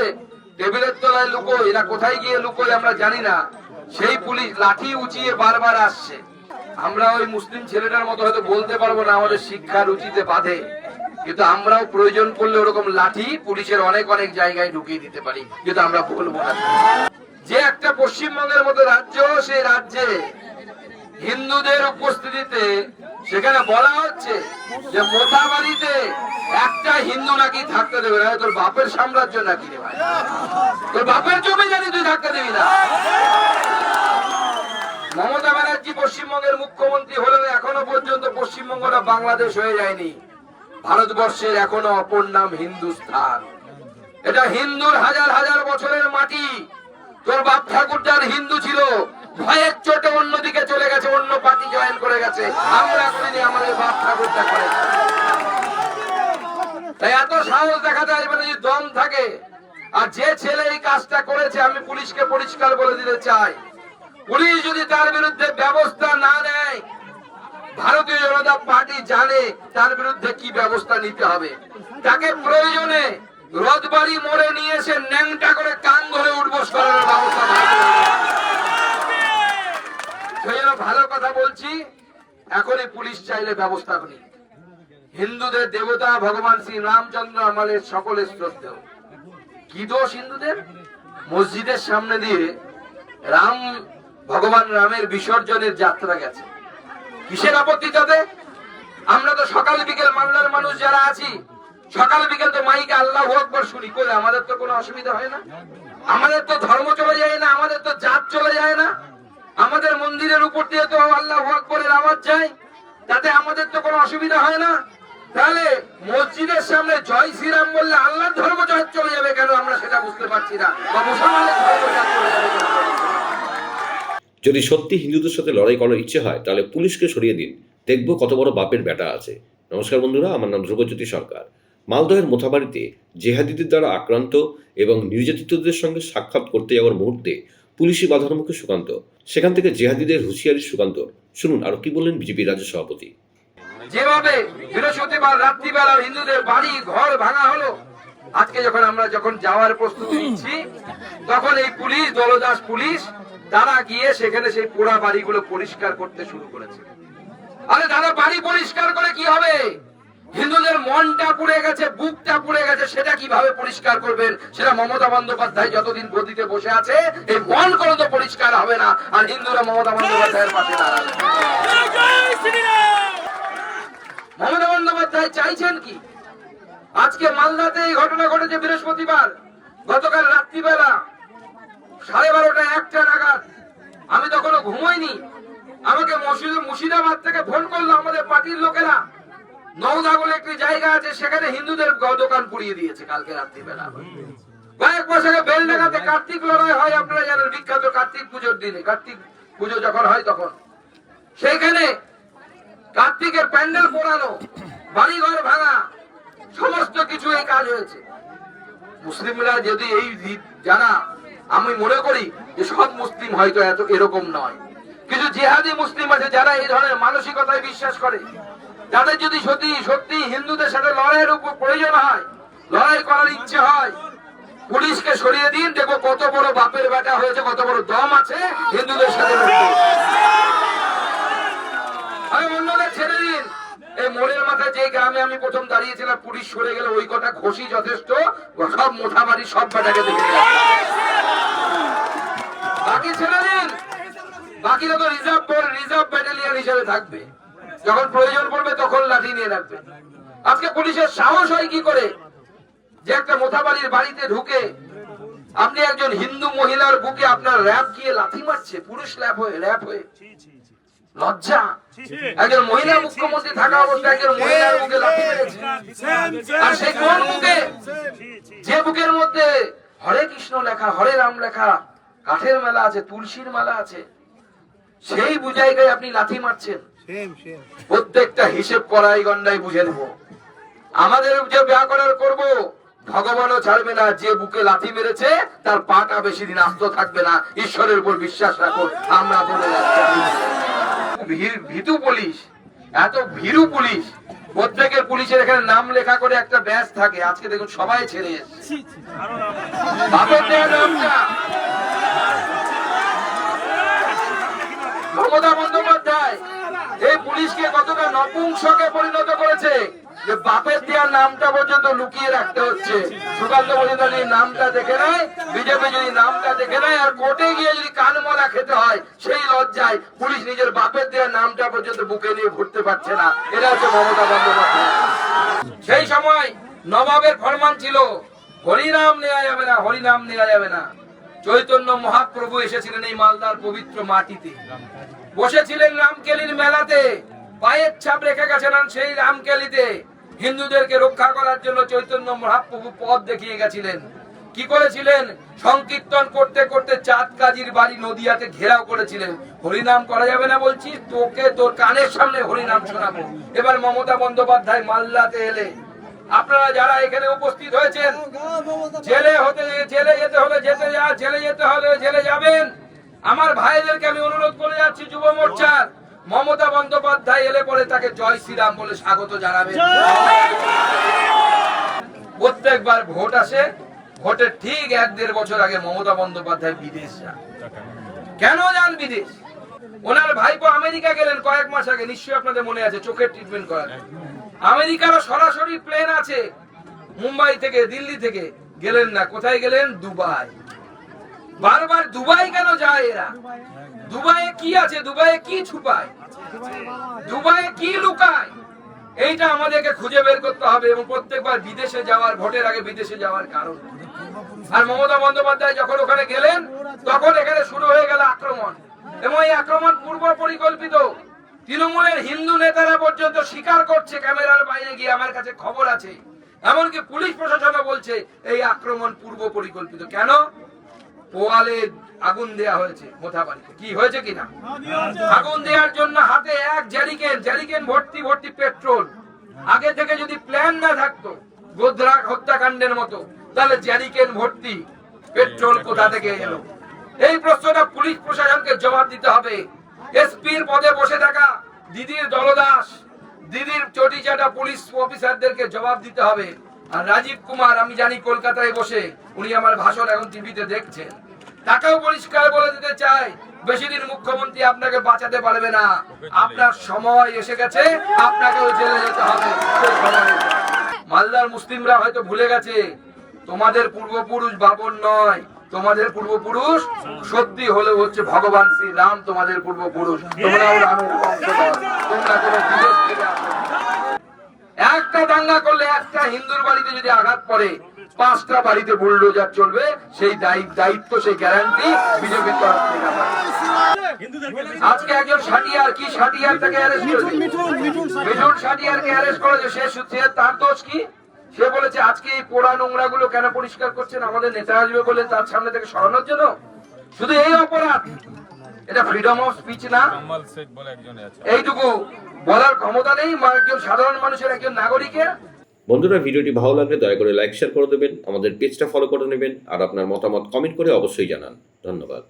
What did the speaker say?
করে টেবিলের তলায় লুকোয়, এরা কোথায় গিয়ে লুকোয় আমরা জানি না, সেই পুলিশ লাঠি উঁচিয়ে বারবার আসছে। আমরা ওই মুসলিম ছেলেটার মতো হয়তো বলতে পারবো না আমাদের শিক্ষা রুচিতে বাধে, কিন্তু আমরাও প্রয়োজন পড়লে ওরকম লাঠি পুলিশের অনেক অনেক জায়গায় ঢুকিয়ে দিতে পারি, কিন্তু আমরা বলবো না। যে একটা পশ্চিমবঙ্গের মতো রাজ্য, সেই রাজ্যে হিন্দুদের উপস্থিতিতে সেখানে বলা হচ্ছে যে মোথাবাড়িতে একটা হিন্দু নাকি থাকতে দেবে না। তোর বাপের সাম্রাজ্য নাকি রে ভাই, তোর বাপের জমি জানি তুই থাকতে দিবি না। মমতা ব্যানার্জি পশ্চিমবঙ্গের মুখ্যমন্ত্রী হলেও এখনো পর্যন্ত পশ্চিমবঙ্গটা বাংলাদেশ হয়ে যায়নি। ভারতবর্ষের এখনো অপর নাম হিন্দুস্থান। এটা হিন্দুর হাজার হাজার বছরের মাটি। তোর বাপ ঠাকুরদার হিন্দু ছিল, ভয়ের চোটে অন্যদিকে চলে গেছে, অন্য পার্টি জয়েন করে গেছে। আমরা করিনি, আমাদের বাপ ঠাকুরদা করে। তাই এত সাহস দেখাতে আসবে না, যদি দম থাকে। আর যে ছেলে এই কাজটা করেছে, আমি পুলিশকে পরিষ্কার বলে দিতে চাই, পুলিশ যদি তার বিরুদ্ধে ব্যবস্থা না নেয়, ভারতীয় জনতা পার্টি জানে তার বিরুদ্ধে কি ব্যবস্থা নিতে হবে। তাকে প্রয়োজনে রথবাড়ি মোড়ে নিয়ে এসে ন্যাংটা করে কান ধরে উঠবোস করার ব্যবস্থা। সেই জন্য ভালো কথা বলছি, এখনই পুলিশ চাইলে ব্যবস্থা করি। হিন্দুদের দেবতা ভগবান শ্রী রামচন্দ্র আমাদের সকলের শ্রদ্ধেয়। কি দোষ হিন্দুদের? মসজিদের সামনে দিয়ে ভগবান রামের বিসর্জনের যাত্রা গেছে, কিসের আপত্তি তাতে? আমরা তো সকাল বিকেল মালদার মানুষ যারা আছি, সকাল বিকেল তো মাইকে আল্লাহু আকবার শুনি, করে আমাদের তো কোনো অসুবিধা হয় না। আমাদের তো ধর্ম চলে যায় না, আমাদের তো জাত চলে যায় না। আমাদের মন্দিরের উপর দিয়ে তো আল্লাহু আকবারের আওয়াজ যায়, তাতে আমাদের তো কোনো অসুবিধা হয় না। তাহলে মসজিদের সামনে জয় শ্রীরাম বললে আল্লাহর ধর্ম জয় চলে যাবে কেন? আমরা সেটা বুঝতে পারছি না। বা মুসলমানের ধর্ম জয় চলে যাবে কেন? যদি সত্যি হিন্দুদের সাথে লড়াই করার ইচ্ছে হয়, তাহলে পুলিশকে সরিয়ে দিন, দেখবো কত বড় বাপের বেটা আছে। নমস্কার বন্ধুরা, আমার নাম ধ্রুবজ্যোতি সরকার। মালদহের মোথাবাড়িতে জেহাদিদের দ্বারা আক্রান্ত এবং নির্যাতিতদের সঙ্গে সাক্ষাৎ করতে যাওয়ার মুহূর্তে পুলিশি বাধার মুখে সুকান্ত। সেখান থেকে জেহাদিদের হুঁশিয়ারি সুকান্ত। শুনুন আরো কি বললেন বিজেপি রাজ্য সভাপতি। যেভাবে বৃহস্পতিবার রাত্রিবেলা হিন্দুদের বাড়ি ঘর ভাঙা হলো, আজকে আমরা যখন যাওয়ার প্রস্তুতি নিচ্ছি, তখন এই পুলিশ, দলদাস পুলিশ, তারা গিয়ে সেখানে সেই পোড়া বাড়িগুলো পরিষ্কার করতে শুরু করেছে। আরে দাদা, বাড়ি পরিষ্কার করে কি হবে? হিন্দুদের মনটা পুড়ে গেছে, বুকটা পুড়ে গেছে, সেটা কিভাবে পরিষ্কার করবেন? সেটা মমতা বন্দ্যোপাধ্যায় যতদিন গদিতে বসে আছে, এই মন কোনো তো পরিষ্কার হবে না। আর হিন্দুরা মমতা বন্দ্যোপাধ্যায়ের পাশে দাঁড়াবে। মমতা বন্দ্যোপাধ্যায় চাইছেন কি? আজকে মালদাতে এই ঘটনা ঘটেছে বৃহস্পতিবার, গতকাল রাত্রিবেলা 12:30 1টা নাগাদ। আমি তখনও ঘুমাইনি। আমাকে মুর্শিদাবাদ থেকে ফোন করলো আমাদের পার্টির লোকেরা। নওদা বলে একটি জায়গা আছে, সেখানে হিন্দুদের দোকান পুড়িয়ে দিয়েছে কালকে রাত্রিবেলা। কয়েক মাস আগে বেলডাঙ্গাতে কার্তিক লড়াই হয়, আপনারা জানেন, বিখ্যাত কার্তিক পুজোর দিনে। কার্তিক পুজো যখন হয় তখন সেইখানে কার্তিকের প্যান্ডেল পোড়ানো, বাড়িঘর ভাঙা, সমস্ত কিছু এই কাজ হয়েছে। মুসলিমরা যদি এই যারা, আমি মনে করি যে সব মুসলিম হয়তো এরকম নয়, কিছু জিহাদি মুসলিম আছে যারা এই ধরনের মানসিকতায় বিশ্বাস করে। তাদের যদি সত্যি হিন্দুদের সাথে লড়াইয়ের উপর প্রয়োজন হয়, লড়াই করার ইচ্ছে হয়, পুলিশকে সরিয়ে দিন, দেখো কত বড় বাপের বেটা হয়েছে, কত বড় দম আছে হিন্দুদের সাথে। অন্যদের ছেড়ে দিন। এই মোড়ের মাথায় যে গ্রামে আমি প্রথম দাঁড়িয়েছিলাম, পুলিশ সরে গেলে ওই কটা ঘষি যথেষ্ট, সব মোথাবাড়ি সব বেটাকে দেখে বাকি ছেড়ে দিন। বাকিরা তো রিজার্ভ ব্যাটালিয়ন হিসেবে থাকবে, যখন প্রয়োজন পড়বে তখন লাঠি নিয়ে রাখবে। আজকে পুলিশের সাহস হয় কি করে যে একটা মোথাবাড়ির বাড়িতে ঢুকে আপনি একজন হিন্দু মহিলার বুকে আপনার র‍্যাপ গিয়ে লাথি মারছে, পুরুষ র‍্যাপ হয়ে। লজ্জা! একজন মহিলা মুখ্যমন্ত্রী থাকা অবস্থায় একজন মহিলার বুকে লাথি মেরেছে। আর সেই কোন বুকে? যে বুকের মধ্যে হরে কৃষ্ণ লেখা, হরে রাম লেখা, কাঠের মালা আছে, তুলসীর মালা আছে, সেই জায়গায় আপনি লাথি মারছেন। প্রত্যেকটা হিসেব করাই গন্ডাই বুঝে নেব। আমাদের যে ব্যয় করার করবো, ভগবানও ছাড়বে না। যে বুকে লাথি মেরেছে তার পাটা বেশি দিন আস্ত থাকবে না। ঈশ্বরের উপর বিশ্বাস রাখুন। আমরা বলে যাচ্ছি ভীতু পুলিশ, এত ভীরু পুলিশ প্রত্যেকের পুলিশের এখানে নাম লেখা করে একটা ব্যাজ থাকে, আজকে দেখুন সবাই ছেড়ে এসেছে। বাপের দেওয়া নামটা মমতা বন্দ্যোপাধ্যায় এই পুলিশকে কতটা নপুংসকে পরিণত করেছে যে বাপের দেওয়ার নামটা পর্যন্ত লুকিয়ে রাখতে হচ্ছে। সুকান্ত মজুমদার যদি নামটা দেখে নেয়, বিজেপি যদি নামটা দেখে নেয়, আর কোর্টে গিয়ে যদি কানমলা খেতে হয় সেই লজ্জায় পুলিশ নিজের বাপের দেওয়ার নামটা পর্যন্ত বুকে নিয়ে ঘুরতে পারছে না। এটা হচ্ছে মমতা বন্দ্যোপাধ্যায়। সেই সময় নবাবের ফরমান ছিল হরিনাম নেওয়া যাবে না, হরিনাম নেওয়া যাবে না। চৈতন্য মহাপ্রভু এসেছিলেন এই মালদার পবিত্র মাটিতে, বসেছিলেন রামকেলির মেলাতে, পায়ের ছাপ রেখে গেছেন সেই রামকেলিতে। হিন্দুদেরকে রক্ষা করার জন্য চৈতন্য মহাপ্রভু পথ দেখিয়ে গেছিলেন। কি করেছিলেন? সংকীর্তন করতে করতে চাঁদ কাজীর বাড়ি নদিয়াতে ঘেরাও করেছিলেন। হরিনাম করা যাবে না বলছিস, তোকে তোর কানের সামনে হরিনাম শোনাবো। এবার মমতা বন্দ্যোপাধ্যায় মালদাতে এলে আপনারা যারা এখানে উপস্থিত হয়েছেন, জেলে যেতে হলে জেলে যেতে হলে জেলে যাবেন। আমার ভাইদেরকে আমি অনুরোধ করে যাচ্ছি, যুব মোর্চার মমতা বন্দ্যোপাধ্যায় এলে পরে তাকে জয় শ্রীরাম বলে স্বাগত জানাবেন। প্রত্যেকবার ভোট আসে, ভোটের ঠিক 1-1.5 বছর আগে মমতা বন্দ্যোপাধ্যায় বিদেশ যান। কেন যান বিদেশ? ওনার ভাইপো আমেরিকা গেলেন কয়েক মাস আগে, নিশ্চয়ই আপনাদের মনে আছে, চোখের ট্রিটমেন্ট করার। আমেরিকারও সরাসরি প্লেন আছে মুম্বাই থেকে, দিল্লি থেকে। গেলেন না, কোথায় গেলেন? দুবাই। বারবার দুবাই কেন যায় এরা? দুবাইয়ে কি আছে? দুবাইয়ে কি ছুপায়? দুবাইয়ে কি লুকায়? এইটা আমাদেরকে খুঁজে বের করতে হবে। এবং প্রত্যেকবার বিদেশে যাওয়ার, ভোটের আগে বিদেশে যাওয়ার কারণ। আর মমতা বন্দ্যোপাধ্যায় যখন ওখানে গেলেন, তখন এখানে শুরু হয়ে গেল আক্রমণ। এবং এই আক্রমণ পূর্ব পরিকল্পিত। তৃণমূলের হিন্দু নেতারা পর্যন্ত স্বীকার করছে ক্যামেরার বাইরে গিয়ে, আমার কাছে খবর আছে। এমনকি পুলিশ প্রশাসনও বলছে এই আক্রমণ পূর্ব পরিকল্পিত। কেন? পোয়ালে আগুন দেয়া হয়েছে মোথাবাড়িতে। কি হয়েছে কিনা? আগুন দেওয়ার জন্য হাতে এক জারিকেন ভর্তি পেট্রোল। আগে থেকে যদি প্ল্যান না থাকতো গোধরা হত্যাকাণ্ডের মতো, তাহলে জারিকেন ভর্তি পেট্রোল কোথা থেকে এলো? এই প্রশ্নটা পুলিশ প্রশাসনকে জবাব দিতে হবে। এসপির পদে বসে থাকা দিদির দলদাস, দিদির চটিচাটা পুলিশ অফিসারদেরকে জবাব দিতে হবে। আর রাজীব কুমার, আমি জানি কলকাতায় বসে উনি আমার ভাষণ এখন টিভিতে দেখছেন, তাকেও পরিষ্কার বলে দিতে চাই, বেশি দিন মুখ্যমন্ত্রী আপনাকে বাঁচাতে পারবে না। আপনার সময় এসে গেছে, আপনাকেও জেলে যেতে হবে। মালদার মুসলিমরা হয়তো ভুলে গেছে, তোমাদের পূর্বপুরুষ বাবর নয়, তোমাদের পূর্বপুরুষ সত্যি হলে হচ্ছে ভগবান শ্রী রাম। তোমাদের পূর্বপুরুষ, তোমরাও রামের বংশধর। তোমরা কোনো বিদেশ থেকে আসো। একটা দাঙ্গা করলে, একটা হিন্দুর বাড়িতে যদি আঘাত পড়ে, 5টা বাড়িতে বুলডোজার চলবে। সেই দায়িত্ব, সেই গ্যারান্টি বিজেপির তরফ থেকে। আজকে একজন সাটিয়ার, কি সাটিয়ার, তাকে অ্যারেস্ট করেছে, মিঠুন সাটিয়ারকে অ্যারেস্ট করেছে। সে তার দোষ কি? সে বলেছে আজকে এই পোড়া নোংরা গুলো কেন পরিষ্কার করছেন, আমাদের নেতা আসবে বলে তার সামনে থেকে সরানোর জন্য। শুধু এই অপরাধ, এটা ফ্রিডম অফ স্পিচ না? এইটুকু বলার ক্ষমতা নেই একজন সাধারণ মানুষের, একজন নাগরিকের? বন্ধুরা, ভিডিওটি ভালো লাগলে দয়া করে লাইক শেয়ার করে দেবেন, আমাদের পেজটা ফলো করে নেবেন, আর আপনার মতামত কমেন্ট করে অবশ্যই জানান। ধন্যবাদ।